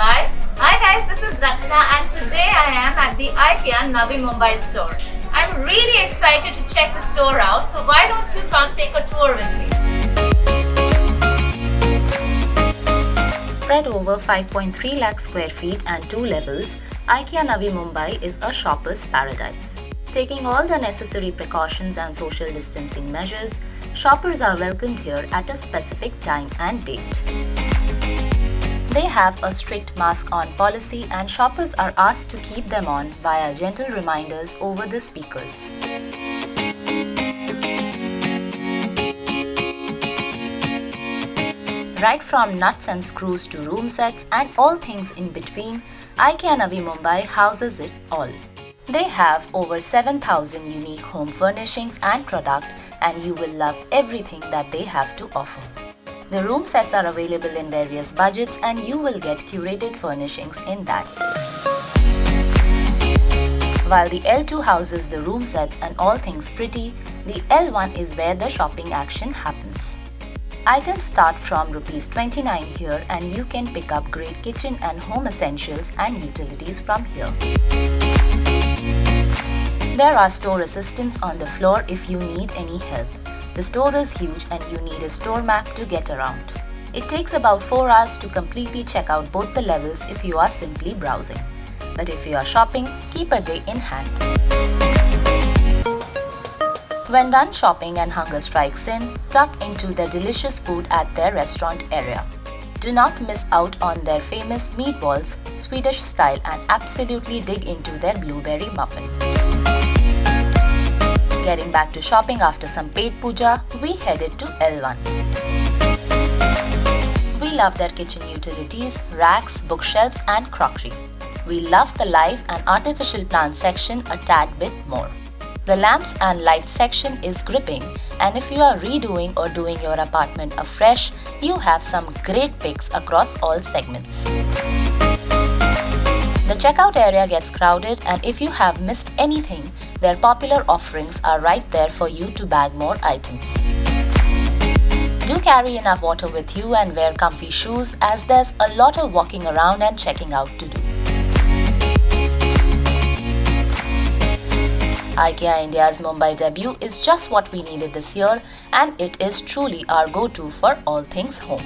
Mumbai. Hi guys, this is Rachna and today I am at the IKEA Navi Mumbai store. I'm really excited to check the store out, so why don't you come take a tour with me? Spread over 5.3 lakh square feet and 2 levels, IKEA Navi Mumbai is a shopper's paradise. Taking all the necessary precautions and social distancing measures, shoppers are welcomed here at a specific time and date. They have a strict mask-on policy and shoppers are asked to keep them on via gentle reminders over the speakers. Right from nuts and screws to room sets and all things in between, IKEA Navi Mumbai houses it all. They have over 7,000 unique home furnishings and product, and you will love everything that they have to offer. The room sets are available in various budgets and you will get curated furnishings in that. While the L2 houses the room sets and all things pretty, the L1 is where the shopping action happens. Items start from ₹29 here and you can pick up great kitchen and home essentials and utilities from here. There are store assistants on the floor if you need any help. The store is huge and you need a store map to get around. It takes about 4 hours to completely check out both the levels if you are simply browsing. But if you are shopping, keep a day in hand. When done shopping and hunger strikes in, tuck into the delicious food at their restaurant area. Do not miss out on their famous meatballs, Swedish style, and absolutely dig into their blueberry muffin. Getting back to shopping after some paid puja, we headed to L1. We love their kitchen utilities, racks, bookshelves and crockery. We love the live and artificial plant section a tad bit more. The lamps and lights section is gripping, and if you are redoing or doing your apartment afresh, you have some great picks across all segments. The checkout area gets crowded, and if you have missed anything, their popular offerings are right there for you to bag more items. Do carry enough water with you and wear comfy shoes, as there's a lot of walking around and checking out to do. IKEA India's Mumbai debut is just what we needed this year, and it is truly our go-to for all things home.